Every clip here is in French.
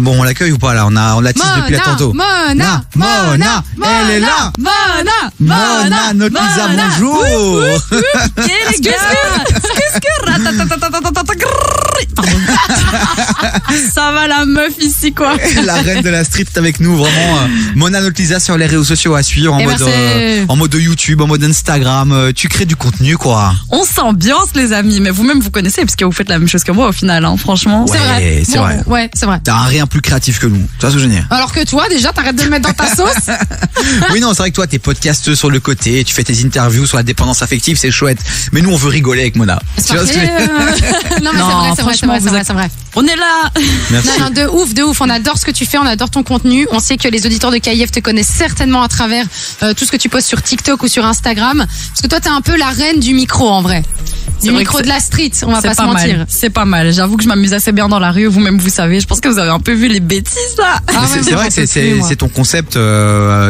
Bon, on l'accueille ou pas là? On la tease depuis là tantôt. Mona, elle est là. Mona, notre Lisa, bonjour. Les gars. Ça va la meuf ici quoi. La reine de la street est avec nous, vraiment. Mona, notre Lisa sur les réseaux sociaux à suivre en mode YouTube, en mode Instagram. Tu crées du contenu quoi. On s'ambiance les amis, mais vous-même vous connaissez parce que vous faites la même chose que moi au final, hein, franchement. Ouais, c'est vrai. Ouais, c'est vrai. T'as rien plus créatif que nous. Tu vois ce que je veux dire? Alors que toi déjà t'arrêtes de le mettre dans ta sauce. Oui non, c'est vrai que toi t'es podcasteuse sur le côté, tu fais tes interviews sur la dépendance affective, c'est chouette. Mais nous on veut rigoler avec Mona. Tu vois ce que Non mais c'est vrai. On est là. Merci. Non, de ouf. On adore ce que tu fais, on adore ton contenu. On sait que les auditeurs de KIF te connaissent certainement à travers tout ce que tu postes sur TikTok ou sur Instagram. Parce que toi, t'es un peu la reine du micro en vrai. Du micro de la street, on va pas se mentir. C'est pas mal. J'avoue que je m'amuse assez bien dans la rue. Vous-même, vous savez. Je pense que vous avez un peu vu les bêtises là. C'est vrai que c'est ton concept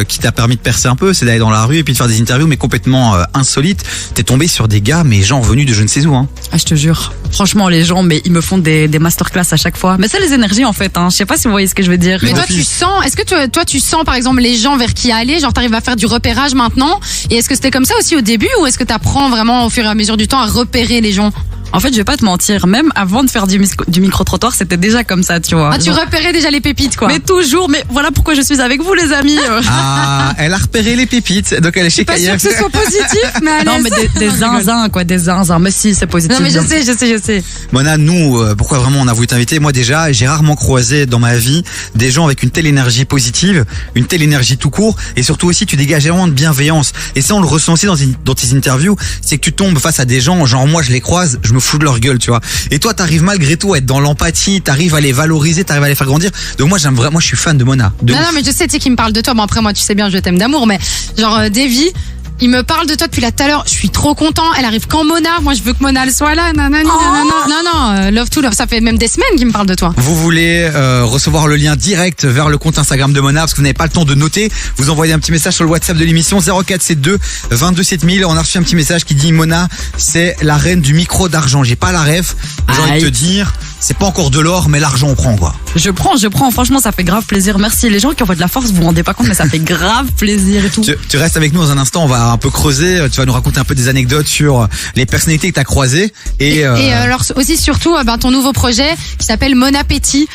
qui t'a permis de percer un peu, c'est d'aller dans la rue et puis de faire des interviews, mais complètement insolites. T'es tombé sur des gars, mais gens venus de je ne sais où. Hein. Ah, je te jure. Franchement, les gens, mais ils me font des masterclass à chaque fois. Mais c'est les énergies en fait. Hein. Je sais pas si vous voyez ce que je veux dire. Mais toi, tu sens. Est-ce que toi, tu sens par exemple les gens vers qui aller? Genre, t'arrives à faire du repérage maintenant? Et est-ce que c'était comme ça aussi au début, ou est-ce que t'apprends vraiment au fur et à mesure du temps à repérer les gens? En fait, je vais pas te mentir, même avant de faire du micro-trottoir, c'était déjà comme ça, tu vois. Ah, tu repérais déjà les pépites, quoi. Mais toujours, mais voilà pourquoi je suis avec vous, les amis. Ah, elle a repéré les pépites, donc elle est chez KIF. Pas sûr que ce soit positif, mais à non, mais des zinzins, quoi, des zinzins. Mais si, c'est positif. Non, mais je sais. Mona, nous, pourquoi vraiment on a voulu t'inviter? Moi, déjà, j'ai rarement croisé dans ma vie des gens avec une telle énergie positive, une telle énergie tout court, et surtout aussi, tu dégages vraiment de bienveillance. Et ça, on le ressent aussi dans tes interviews, c'est que tu tombes face à des gens, genre moi, je les croise, je me fous de leur gueule, tu vois. Et toi, t'arrives malgré tout à être dans l'empathie, t'arrives à les valoriser, t'arrives à les faire grandir. Donc moi, je suis fan de Mona. Non, mais je sais, tu sais qu'il me parle de toi. Bon, après, moi, tu sais bien, je t'aime d'amour, mais genre, Davy, il me parle de toi depuis là tout à l'heure. Je suis trop content. Elle arrive quand Mona. Moi, je veux que Mona elle soit là. Non, love to love. Ça fait même des semaines qu'il me parle de toi. Vous voulez recevoir le lien direct vers le compte Instagram de Mona parce que vous n'avez pas le temps de noter. Vous envoyez un petit message sur le WhatsApp de l'émission 0472 22 7000. On a reçu un petit message qui dit Mona, c'est la reine du micro d'argent. J'ai pas la ref. J'ai envie de te dire, c'est pas encore de l'or, mais l'argent on prend quoi. Je prends. Franchement, ça fait grave plaisir. Merci. Les gens qui envoient de la force, vous vous rendez pas compte, mais ça fait grave plaisir et tout. Tu restes avec nous dans un instant. On va un peu creuser. Tu vas nous raconter un peu des anecdotes sur les personnalités que tu as croisées. Et alors aussi surtout ton nouveau projet qui s'appelle Mon Appétit,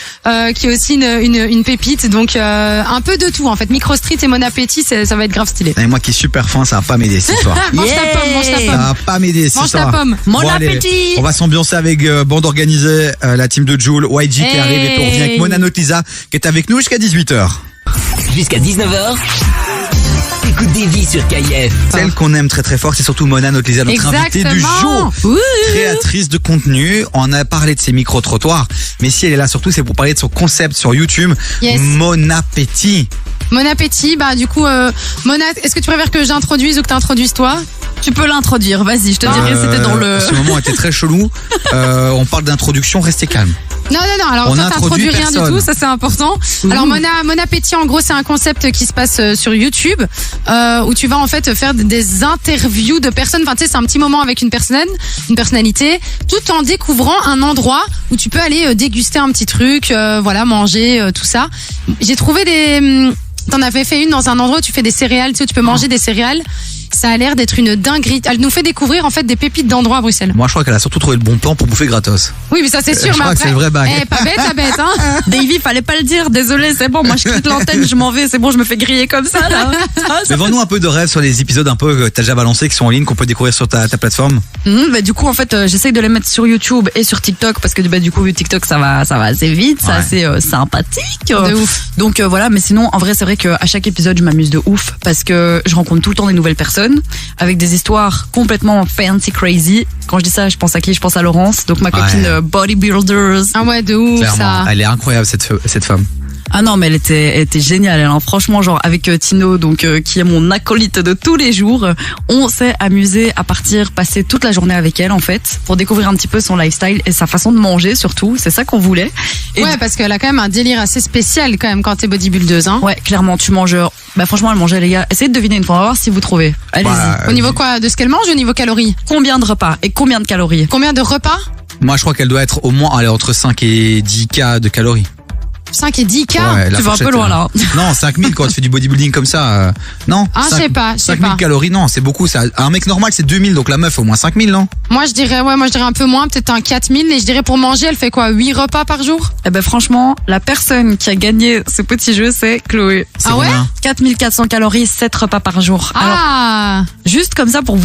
qui est aussi une pépite. Donc un peu de tout en fait. Micro Street et Mon Appétit, ça va être grave stylé. Et moi qui suis super fin, ça va pas m'aider cette histoire. Mange ta pomme. Ça va pas m'aider cette histoire. Mange ta pomme. Mon appétit. On va s'ambiancer avec bande organisée, la team de Jules, YG qui arrive, et puis on revient avec Mona Notlisa qui est avec nous jusqu'à 18h. Jusqu'à 19h. Écoute Davy sur KIF. Celle qu'on aime très très fort, c'est surtout Mona Notlisa, notre invitée du jour. Créatrice de contenu. On a parlé de ses micro-trottoirs, mais si elle est là surtout, c'est pour parler de son concept sur YouTube. Yes. Mon Appétit. Mon Appétit, du coup, Mona, est-ce que tu préfères que j'introduise ou que t'introduises toi? Tu peux l'introduire, vas-y, je te dirai, c'était dans le... Ce moment était très chelou. On parle d'introduction, restez calme. Non, alors on toi t'introduis rien du tout, ça c'est important. Alors Mon Appétit, en gros, c'est un concept qui se passe sur YouTube, où tu vas en fait faire des interviews de personnes. Enfin, tu sais, c'est un petit moment avec une personnalité, tout en découvrant un endroit où tu peux aller déguster un petit truc, manger, tout ça. J'ai trouvé t'en avais fait une dans un endroit où tu fais des céréales, tu sais, où tu peux manger des céréales. Ça a l'air d'être une dinguerie. Elle nous fait découvrir en fait des pépites d'endroits à Bruxelles. Moi, je crois qu'elle a surtout trouvé le bon plan pour bouffer gratos. Oui, mais ça c'est sûr. Je crois que c'est le vrai bague. Pas bête, hein. Davy, fallait pas le dire. Désolé, c'est bon. Moi, je quitte l'antenne, je m'en vais. C'est bon, je me fais griller comme ça. Là. Mais vends-nous un peu de rêve sur les épisodes un peu que t'as déjà balancés, qui sont en ligne, qu'on peut découvrir sur ta plateforme. Du coup, en fait, j'essaye de les mettre sur YouTube et sur TikTok parce que du coup, TikTok, ça va assez vite, c'est assez sympathique. De ouf. Donc voilà. Mais sinon, en vrai, c'est vrai qu'à chaque épisode, je m'amuse de ouf parce que je rencontre tout le temps des nouvelles personnes avec des histoires complètement fancy crazy. Quand je dis ça, je pense à qui? Je pense à Laurence, donc ma copine bodybuilders. Ah ouais, de ouf. Clairement, ça. elle est incroyable cette femme. Ah non, mais elle était géniale. Hein. Franchement, genre avec Tino, donc qui est mon acolyte de tous les jours, on s'est amusé à passer toute la journée avec elle en fait, pour découvrir un petit peu son lifestyle et sa façon de manger surtout. C'est ça qu'on voulait. Et parce qu'elle a quand même un délire assez spécial quand même quand t'es bodybuildeuse. Hein. Ouais, clairement, tu manges. Franchement, elle mangeait les gars. Essayez de deviner une fois, on va voir si vous trouvez. Allez-y. Au niveau quoi? De ce qu'elle mange ou au niveau calories? Combien de repas et combien de calories? Combien de repas? Moi, je crois qu'elle doit être au moins entre 5 et 10 K de calories. 5 et 10K. Ouais, la Tu vas un fourchette, peu loin là. Non, 5000 quand tu fais du bodybuilding comme ça. Non. Ah, je sais pas, je sais 5000 pas. calories, non, c'est beaucoup ça. Un mec normal, c'est 2000, donc la meuf, au moins 5000, non? Moi je dirais un peu moins, peut-être un 4000. Et je dirais pour manger, elle fait quoi, 8 repas par jour? Eh ben franchement, la personne qui a gagné ce petit jeu, c'est Chloé. C'est Ah ouais? combien 4400 calories, 7 repas par jour. Alors, Ah, juste comme ça pour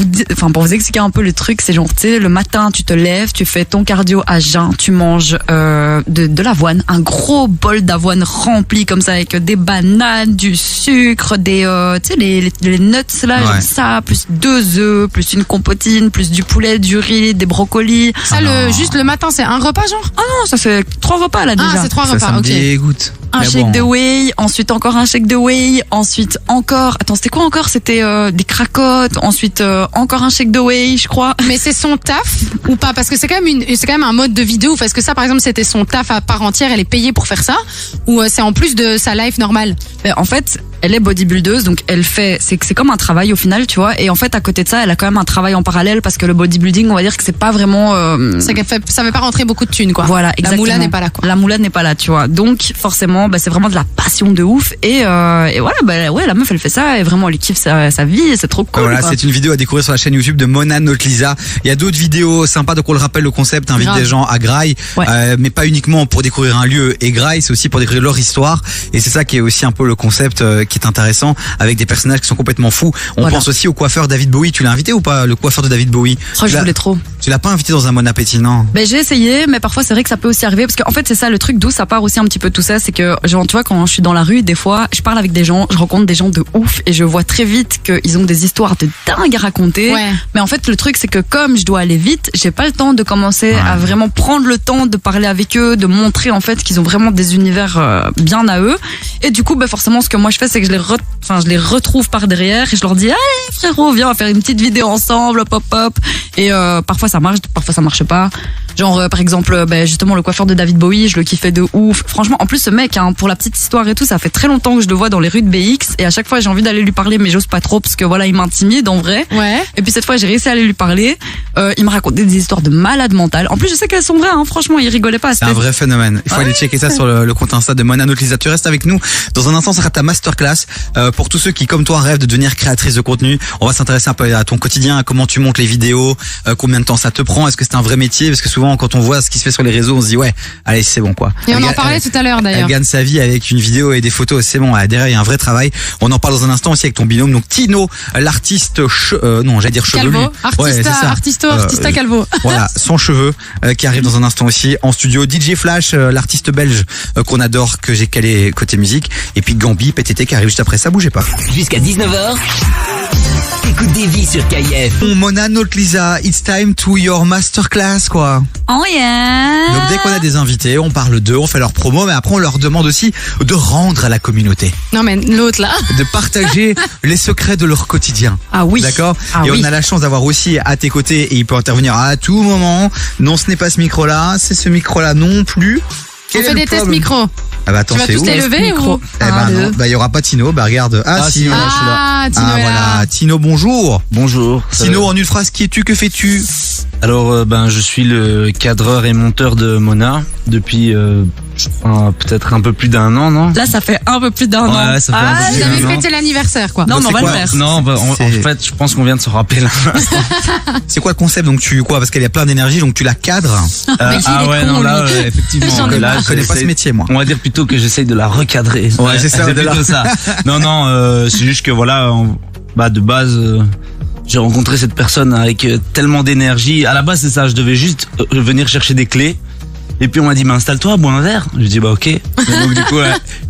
pour vous expliquer un peu le truc, c'est genre, tu sais, le matin, tu te lèves, tu fais ton cardio à jeun, tu manges de l'avoine, un gros bol d'avoine rempli comme ça avec des bananes, du sucre, des tu sais les nuts là, Ouais. genre ça, plus 2 œufs, plus une compotine, plus du poulet, du riz, des brocolis. ça juste le matin, c'est un repas genre? Ah non, ça fait 3 repas là déjà. Ah, c'est 3 Ça, repas, ça me ok. dégoûte. Un Mais shake bon. de whey, ensuite encore un shake de whey, ensuite encore, attends, c'était quoi encore? C'était des cracottes, ensuite encore un shake de whey, je crois. Mais c'est son taf ou pas? Parce que c'est quand même un mode de vie de ouf. Est-ce que ça, par exemple, c'était son taf à part entière, elle est payée pour faire ça? Ou c'est en plus de sa life normale? Mais en fait, elle est bodybuildeuse, donc elle fait, c'est comme un travail au final, tu vois. Et en fait, à côté de ça, elle a quand même un travail en parallèle parce que le bodybuilding, on va dire que c'est pas vraiment. Ça fait pas rentrer beaucoup de thunes, quoi. Voilà, La exactement. moula n'est pas là, quoi. La moula n'est pas là, tu vois. Donc forcément, c'est vraiment de la passion de ouf. Et voilà, ouais, la meuf, elle fait ça et vraiment, elle kiffe sa vie. Et c'est trop cool. Voilà, quoi. c'est une vidéo à découvrir sur la chaîne YouTube de Mona Notlisa. Il y a d'autres vidéos sympas, donc on le rappelle, le concept invite Grave. des gens à Graille, Ouais. mais pas uniquement pour découvrir un lieu et Graille, c'est aussi pour découvrir leur histoire. Et c'est ça qui est aussi un peu le concept qui est intéressant, avec des personnages qui sont complètement fous. On Voilà. pense aussi au coiffeur David Bowie. Tu l'as invité ou pas, le coiffeur de David Bowie? Oh, je voulais trop. Tu l'as pas invité dans un Mon Appétit, non? Ben j'ai essayé, mais parfois c'est vrai que ça peut aussi arriver parce qu'en fait c'est ça le truc, d'où ça part aussi un petit peu tout ça, c'est que genre tu vois quand je suis dans la rue, des fois je parle avec des gens, je rencontre des gens de ouf et je vois très vite qu'ils ont des histoires de dingue à raconter. Ouais. Mais en fait le truc c'est que comme je dois aller vite, j'ai pas le temps de commencer à vraiment prendre le temps de parler avec eux, de montrer en fait qu'ils ont vraiment des univers bien à eux. Et du coup ben forcément ce que moi je fais c'est que je les retrouve par derrière et je leur dis allez frérot viens on va faire une petite vidéo ensemble, hop hop hop. Et parfois ça marche, parfois ça marche pas. Genre par exemple justement le coiffeur de David Bowie, je le kiffais de ouf. Franchement en plus ce mec pour la petite histoire et tout, ça fait très longtemps que je le vois dans les rues de BX et à chaque fois j'ai envie d'aller lui parler mais j'ose pas trop parce que voilà il m'intimide en vrai. Ouais. Et puis cette fois j'ai réussi à aller lui parler. Il me racontait des histoires de malade mental. En plus je sais qu'elles sont vraies, franchement il rigolait pas. C'est un vrai phénomène. Il faut aller checker ça sur le compte Insta de Mona Notlisa. Tu restes avec nous. Dans un instant, ça sera ta masterclass pour tous ceux qui, comme toi, rêvent de devenir créatrice de contenu. On va s'intéresser un peu à ton quotidien, à comment tu montes les vidéos, combien de temps ça te prend, est-ce que c'est un vrai métier? Parce que souvent, quand on voit ce qui se fait sur les réseaux, on se dit ouais, allez, c'est bon quoi. Et on Elle en gagne- parlait tout à l'heure Elle d'ailleurs. gagne sa vie avec une vidéo et des photos, c'est bon. Derrière, il y a un vrai travail. On en parle dans un instant aussi avec ton binôme, donc Tino, l'artiste, non, j'allais dire chevelu. Calvo, Ouais, c'est ça. artista Calvo. Voilà, son cheveu qui arrive dans un instant aussi en studio. DJ Flash, l'artiste belge qu'on adore, que j'ai calé côté musique. Et puis Gambi, PTT qui arrive juste après ça, bougez pas. Jusqu'à 19h, écoute des vies sur KF. Mona Notlisa, it's time to your masterclass quoi. Oh yeah. Donc dès qu'on a des invités, on parle d'eux, on fait leur promo, mais après on leur demande aussi de rendre à la communauté, Non mais l'autre là. de partager les secrets de leur quotidien. Ah oui. D'accord. Ah et oui. on a la chance d'avoir aussi à tes côtés, et il peut intervenir à tout moment. Non, ce n'est pas ce micro-là, c'est ce micro-là non plus. On Quel est fait le des tests problème? micro. Ah bah attends, Tu vas c'est tous où? les lever ou? Eh ben non, bah il y aura pas Tino, bah regarde. Ah, si, Tino, voilà. je suis là. Ah, Tino est là. Voilà, Tino, bonjour. Bonjour. Tino, en une phrase, qui es-tu, que fais-tu? Alors, je suis le cadreur et monteur de Mona depuis, je crois, peut-être un peu plus d'un an, non? Là ça fait un peu plus d'un an. Ouais, ça fait un peu Vous plus avez d'un an. fêté l'anniversaire quoi. Non mais on c'est va quoi le faire. Non, en C'est- fait, je pense qu'on vient de se rappeler là. C'est quoi le concept? Donc tu quoi? Parce qu'elle a plein d'énergie, donc tu la cadres. Mais il est con, là, lui. effectivement. J'en ai là, marre. Je connais pas ce j'essaie- métier, moi. On va dire plutôt que j'essaye de la recadrer. Ouais, c'est ça, C'est de la- plutôt ça. Non, c'est juste que voilà, de base, j'ai rencontré cette personne avec tellement d'énergie. À la base, c'est ça, je devais juste venir chercher des clés. Et puis on m'a dit, installe-toi, bois un verre. Je dis, ok. Et donc du coup,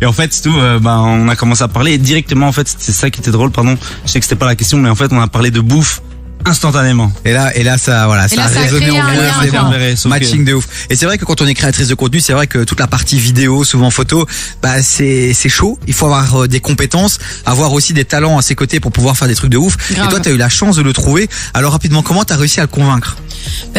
et en fait, c'est tout, on a commencé à parler. Et directement, en fait, c'est ça qui était drôle, pardon. Je sais que c'était pas la question, mais en fait, on a parlé de bouffe instantanément. Et là, ça, voilà, Et ça là, a ça a résonné créé en un vous, lien, c'est quoi. bon. Sauf que- Matching de ouf. Et c'est vrai que quand on est créatrice de contenu, c'est vrai que toute la partie vidéo, souvent photo, bah c'est chaud. Il faut avoir des compétences, avoir aussi des talents à ses côtés pour pouvoir faire des trucs de ouf. Grave. Et toi, t'as eu la chance de le trouver. Alors rapidement, comment t'as réussi à le convaincre?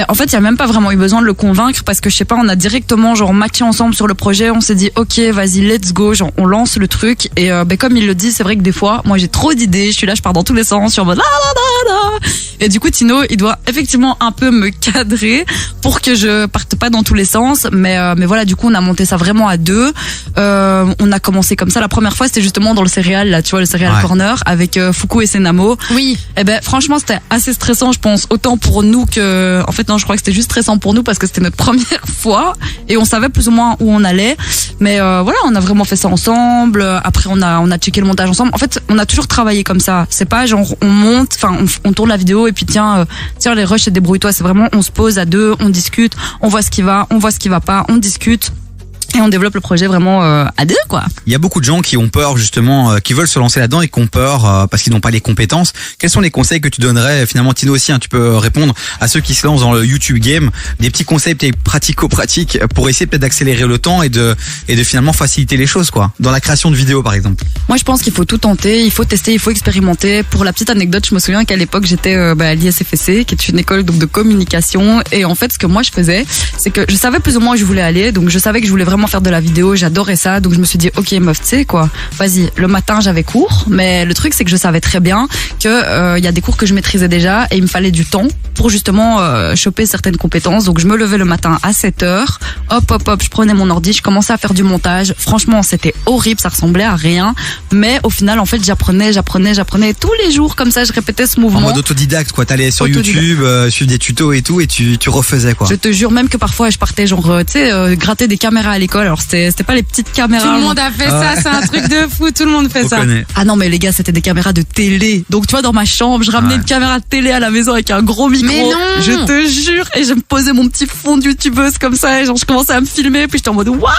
En fait, il y a même pas vraiment eu besoin de le convaincre parce que je sais pas, on a directement genre matché ensemble sur le projet, on s'est dit OK, vas-y, let's go, genre on lance le truc et comme il le dit, c'est vrai que des fois, moi j'ai trop d'idées, je suis là, je pars dans tous les sens, je suis en mode la la la la. Et du coup, Tino, il doit effectivement un peu me cadrer pour que je parte pas dans tous les sens. Mais voilà, du coup, on a monté ça vraiment à deux. On a commencé comme ça. La première fois, c'était justement dans le céréal, là, tu vois, le céréal corner avec Fuku et Senamo. Oui. Eh ben, franchement, c'était assez stressant, je pense, autant pour nous que, en fait, non, je crois que c'était juste stressant pour nous parce que c'était notre première fois et on savait plus ou moins où on allait. Mais voilà, on a vraiment fait ça ensemble. Après, on a checké le montage ensemble. En fait, on a toujours travaillé comme ça. C'est pas genre on monte, enfin on tourne la vidéo et puis tiens les rushs et débrouille-toi. C'est vraiment on se pose à deux, on discute, on voit ce qui va, on voit ce qui va pas, on discute. Et on développe le projet vraiment à deux, quoi. Il y a beaucoup de gens qui ont peur justement, qui veulent se lancer là-dedans et qui ont peur parce qu'ils n'ont pas les compétences. Quels sont les conseils que tu donnerais finalement, Tino aussi, hein, tu peux répondre à ceux qui se lancent dans le YouTube game, des petits conseils peut-être pratico-pratiques pour essayer peut-être d'accélérer le temps et de finalement faciliter les choses, quoi. Dans la création de vidéos, par exemple. Moi, je pense qu'il faut tout tenter, il faut tester, il faut expérimenter. Pour la petite anecdote, je me souviens qu'à l'époque, j'étais à l'ISFSC, qui est une école donc de communication. Et en fait, ce que moi je faisais, c'est que je savais plus ou moins où je voulais aller, donc je savais que je voulais vraiment faire de la vidéo, j'adorais ça, donc je me suis dit ok meuf, tu sais quoi, vas-y, le matin j'avais cours, mais le truc c'est que je savais très bien que il y a des cours que je maîtrisais déjà et il me fallait du temps pour justement choper certaines compétences, donc je me levais le matin à 7h, hop, je prenais mon ordi, je commençais à faire du montage, franchement c'était horrible, ça ressemblait à rien, mais au final en fait j'apprenais tous les jours comme ça, je répétais ce mouvement. En mode autodidacte, quoi, t'allais sur YouTube, suivre des tutos et tout et tu refaisais, quoi. Je te jure même que parfois je partais genre tu sais gratter des caméras à l'école, alors c'était pas les petites caméras. Tout le monde a fait ça, c'est un truc de fou, tout le monde fait ça. Ah non mais les gars, c'était des caméras de télé. Donc tu vois, dans ma chambre, je ramenais une caméra de télé à la maison avec un gros micro. Mais non. Je te jure, et je me posais mon petit fond de youtubeuse comme ça et genre je commençais à me filmer puis j'étais en mode waouh.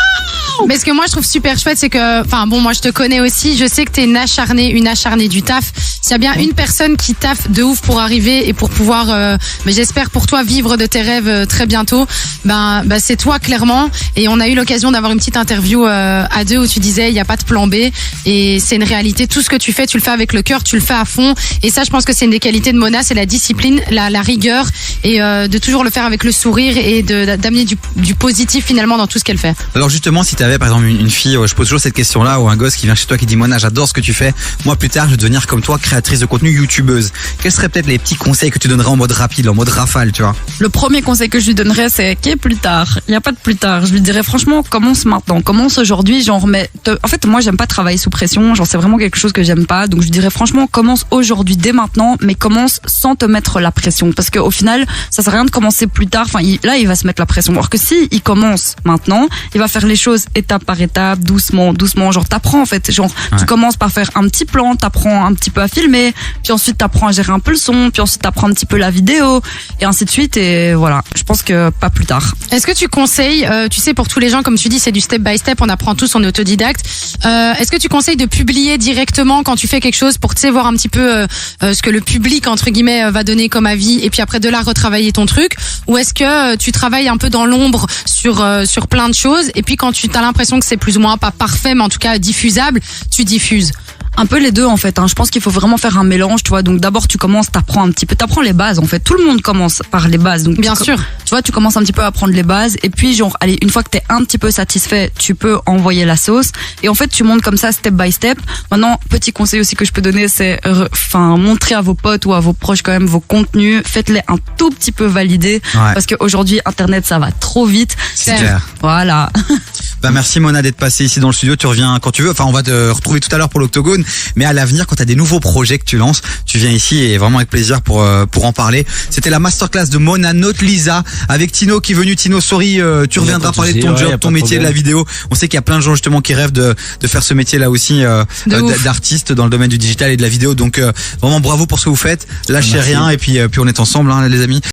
Mais ce que moi je trouve super chouette, c'est que, enfin bon, moi je te connais aussi, je sais que t'es une acharnée du taf. S'il y a bien une personne qui taffe de ouf pour arriver et pour pouvoir, mais j'espère pour toi vivre de tes rêves très bientôt, ben c'est toi clairement. Et on a eu l'occasion d'avoir une petite interview à deux où tu disais il n'y a pas de plan B et c'est une réalité. Tout ce que tu fais, tu le fais avec le cœur, tu le fais à fond. Et ça, je pense que c'est une des qualités de Mona, c'est la discipline, la rigueur et de toujours le faire avec le sourire et d'amener du positif finalement dans tout ce qu'elle fait. Alors justement, si t'avais par exemple une fille, je pose toujours cette question-là, ou un gosse qui vient chez toi qui dit Mona, j'adore ce que tu fais, moi plus tard je veux devenir comme toi, créatrice de contenu, youtubeuse. Quels seraient peut-être les petits conseils que tu donnerais en mode rapide, en mode rafale, tu vois? Le premier conseil que je lui donnerais, c'est qu'est plus tard. Il n'y a pas de plus tard. Je lui dirais franchement, commence maintenant, commence aujourd'hui, genre en fait moi j'aime pas travailler sous pression, genre c'est vraiment quelque chose que j'aime pas, donc je dirais franchement commence aujourd'hui dès maintenant, mais commence sans te mettre la pression, parce qu'au final ça sert à rien de commencer plus tard, enfin là il va se mettre la pression, alors que si il commence maintenant, il va faire les choses étape par étape, doucement, genre t'apprends en fait, genre tu commences par faire un petit plan, t'apprends un petit peu à filmer, puis ensuite t'apprends à gérer un peu le son, puis ensuite t'apprends un petit peu la vidéo, et ainsi de suite, et voilà, je pense que pas plus tard. Est-ce que tu conseilles, tu sais, pour tous les gens, comme tu dis, c'est du step by step, on apprend tous, on est autodidacte. Est-ce que tu conseilles de publier directement quand tu fais quelque chose pour, tu sais, voir un petit peu ce que le public, entre guillemets, va donner comme avis, et puis après de là retravailler ton truc, ou est-ce que tu travailles un peu dans l'ombre sur plein de choses, et puis quand tu as l'impression que c'est plus ou moins pas parfait, mais en tout cas diffusable, tu diffuses? Un peu les deux en fait, hein. Je pense qu'il faut vraiment faire un mélange, tu vois. Donc d'abord tu commences, t'apprends un petit peu, t'apprends les bases en fait. Tout le monde commence par les bases, donc bien sûr. Tu vois, tu commences un petit peu à apprendre les bases, et puis genre allez, une fois que t'es un petit peu satisfait, tu peux envoyer la sauce, et en fait tu montes comme ça step by step. Maintenant, petit conseil aussi que je peux donner, c'est montrer à vos potes ou à vos proches quand même vos contenus, faites-les un tout petit peu valider, parce qu'aujourd'hui internet ça va trop vite. C'est clair. Voilà. Bah merci Mona d'être passée ici dans le studio, tu reviens quand tu veux, enfin on va te retrouver tout à l'heure pour l'Octogone, mais à l'avenir quand tu as des nouveaux projets que tu lances, tu viens ici et vraiment avec plaisir pour en parler. C'était la masterclass de Mona Note Lisa avec Tino qui est venu. Tino, sorry, tu reviendras parler de ton job, ton métier, de la vidéo. On sait qu'il y a plein de gens justement qui rêvent de faire ce métier là aussi, d'artiste dans le domaine du digital et de la vidéo, donc vraiment bravo pour ce que vous faites, lâchez rien et puis on est ensemble hein, les amis.